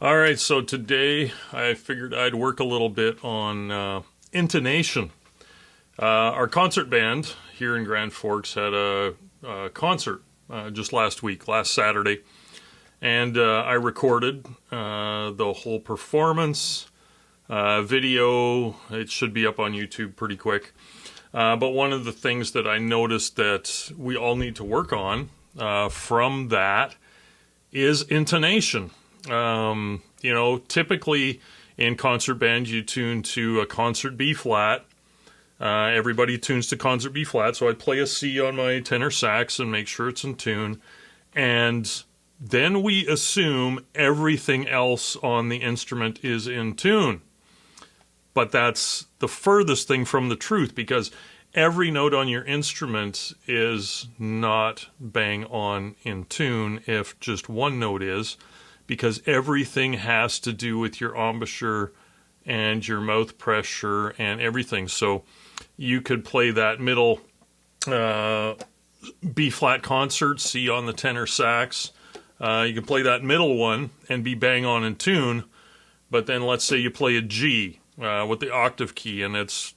All right, so today I figured I'd work a little bit on intonation. Our concert band here in Grand Forks had a concert just last Saturday, and I recorded the whole performance video. It should be up on YouTube pretty quick. But one of the things that I noticed that we all need to work on from that is intonation. Typically in concert band, you tune to a concert B flat. Everybody tunes to concert B flat, so I play a C on my tenor sax and make sure it's in tune. And then we assume everything else on the instrument is in tune. But that's the furthest thing from the truth, because every note on your instrument is not bang on in tune if just one note is, because everything has to do with your embouchure and your mouth pressure and everything. So you could play that middle B-flat concert, C on the tenor sax. You can play that middle one and be bang on in tune, but then let's say you play a G with the octave key and it's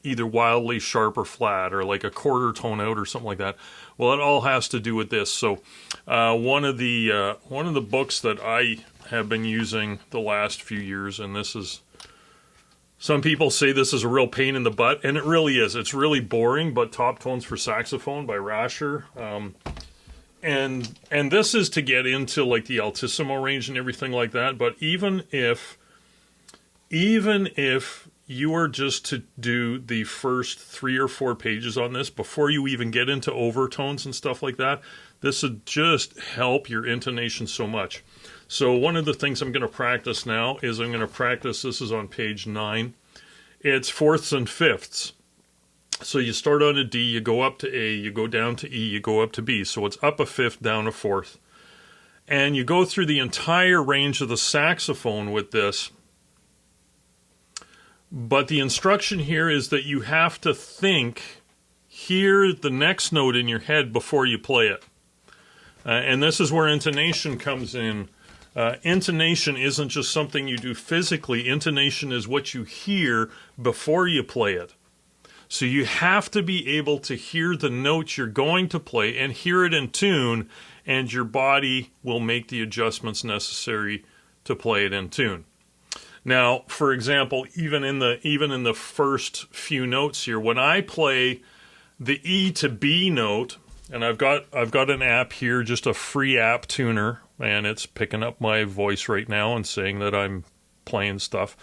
either wildly sharp or flat, or like a quarter tone out or something like that. Well, it all has to do with this. So one of the books that I have been using the last few years, and this is, some people say this is a real pain in the butt, and it really is. It's really boring, but Top Tones for Saxophone by Rasher. And this is to get into like the altissimo range and everything like that. But even if you are just to do the first 3 or 4 pages on this before you even get into overtones and stuff like that, this would just help your intonation so much. So one of the things I'm going to practice now is this is on page 9. It's fourths and fifths. So you start on a D, you go up to A, you go down to E, you go up to B. So it's up a fifth, down a fourth. And you go through the entire range of the saxophone with this. But the instruction here is that you have to hear the next note in your head before you play it. And this is where intonation comes in. Intonation isn't just something you do physically. Intonation is what you hear before you play it. So you have to be able to hear the notes you're going to play and hear it in tune, and your body will make the adjustments necessary to play it in tune. Now, for example, even in the first few notes here, when I play the E to B note, and I've got an app here, just a free app tuner, and it's picking up my voice right now and saying that I'm playing stuff.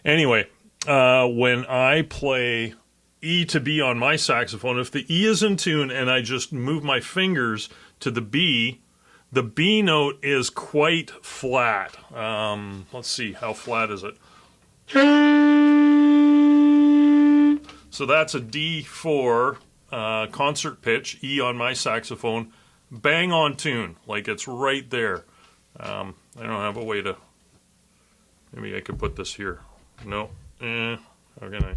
Anyway, when I play E to B on my saxophone, if the E is in tune and I just move my fingers to the B note is quite flat. Let's see, how flat is it? So that's a D4 concert pitch, E on my saxophone, bang on tune, like it's right there. I don't have a way to, maybe I could put this here. No, how can I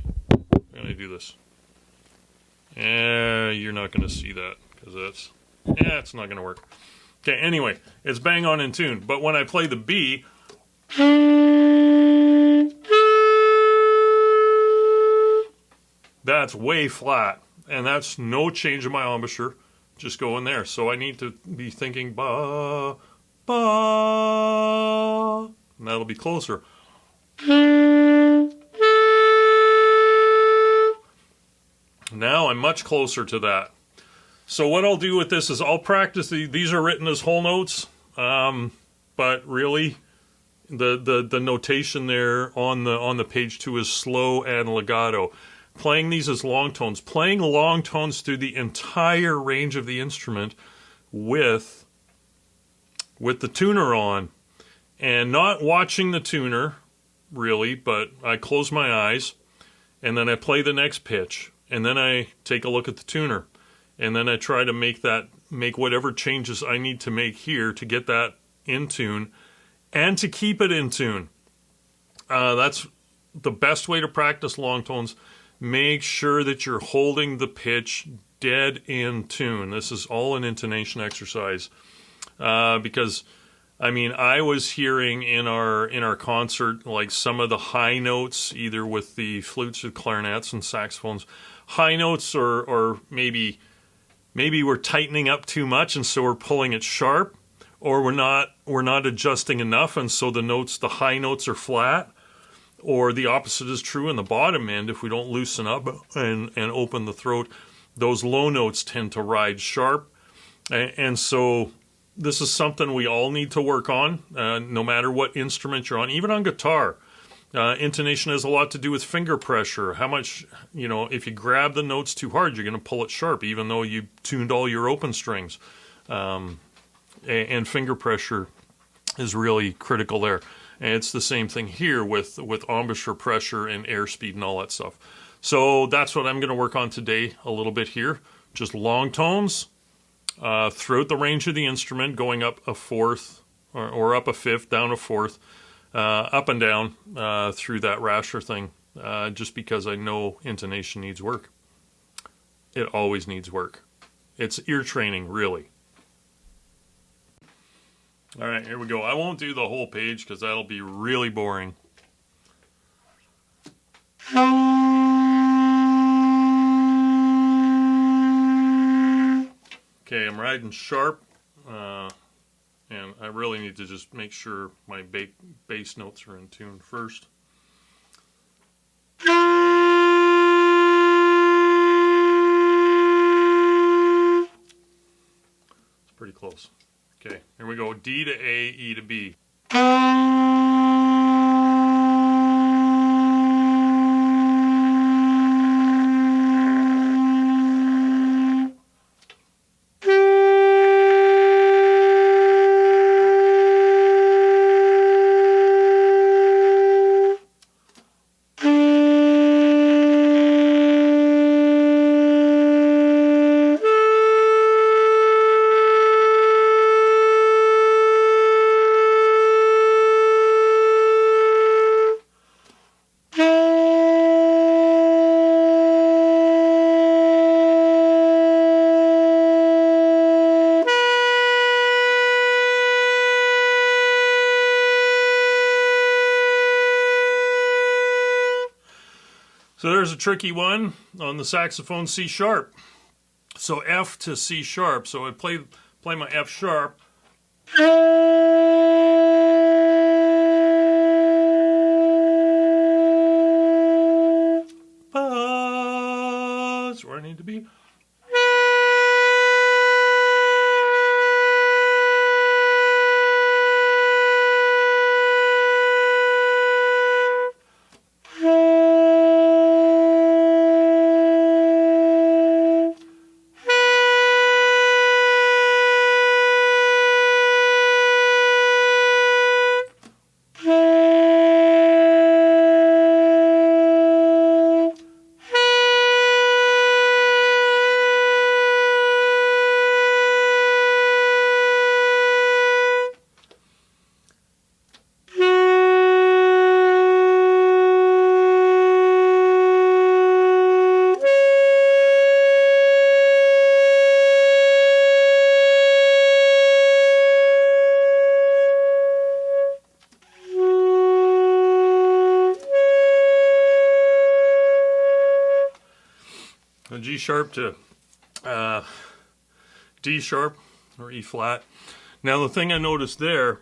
do this? You're not going to see that, because it's not going to work. Okay, anyway, it's bang on in tune. But when I play the B, that's way flat. And that's no change in my embouchure. Just go in there. So I need to be thinking ba, ba. And that'll be closer. Now I'm much closer to that. So what I'll do with this is I'll practice these are written as whole notes, but really the notation there on the page 2 is slow and legato. Playing these as long tones, playing long tones through the entire range of the instrument with the tuner on, and not watching the tuner really, but I close my eyes and then I play the next pitch, and then I take a look at the tuner. And then I try to make whatever changes I need to make here to get that in tune and to keep it in tune. That's the best way to practice long tones. Make sure that you're holding the pitch dead in tune. This is all an intonation exercise, because I mean, I was hearing in our concert like some of the high notes, either with the flutes or clarinets and saxophones, high notes, or maybe we're tightening up too much, and so we're pulling it sharp, or we're not adjusting enough, and so the high notes are flat. Or the opposite is true in the bottom end. If we don't loosen up and open the throat, those low notes tend to ride sharp. And so this is something we all need to work on, no matter what instrument you're on, even on guitar. Intonation has a lot to do with finger pressure. How much, if you grab the notes too hard, you're going to pull it sharp, even though you tuned all your open strings. And finger pressure is really critical there. And it's the same thing here with embouchure pressure and airspeed and all that stuff. So that's what I'm going to work on today a little bit here. Just long tones throughout the range of the instrument, going up a fourth or up a fifth, down a fourth, up and down through that rasher thing, just because I know intonation needs work. It always needs work. It's ear training, really. All right, here we go. I won't do the whole page because that'll be really boring. Okay, I'm riding sharp, and I really need to just make sure my bass notes are in tune first. It's pretty close. Okay, here we go. D to A, E to B. So there's a tricky one on the saxophone, C sharp. So F to C sharp. So I play my F sharp. That's where I need to be. G sharp to D sharp or E flat. Now the thing I noticed there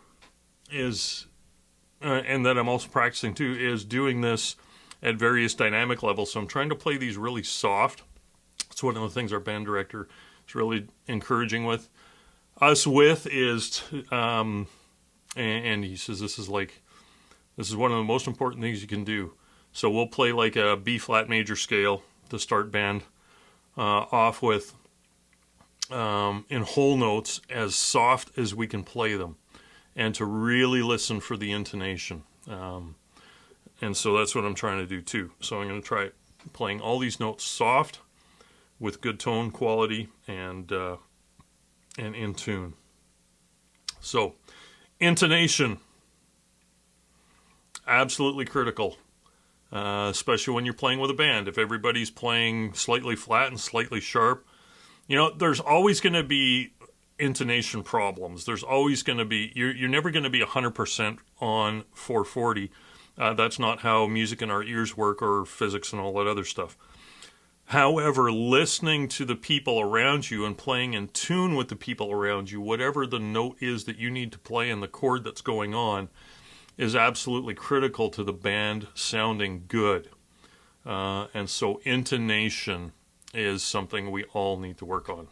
is, and that I'm also practicing too, is doing this at various dynamic levels. So I'm trying to play these really soft. That's one of the things our band director is really encouraging us with is, and he says this is one of the most important things you can do. So we'll play like a B flat major scale to start band off with in whole notes as soft as we can play them, and to really listen for the intonation. And so that's what I'm trying to do too. So I'm going to try playing all these notes soft with good tone quality and in tune. So intonation, absolutely critical. Especially when you're playing with a band. If everybody's playing slightly flat and slightly sharp, there's always going to be intonation problems. There's always going to be, you're never going to be 100% on 440. That's not how music in our ears work, or physics and all that other stuff. However, listening to the people around you and playing in tune with the people around you, whatever the note is that you need to play and the chord that's going on, is absolutely critical to the band sounding good. And so intonation is something we all need to work on.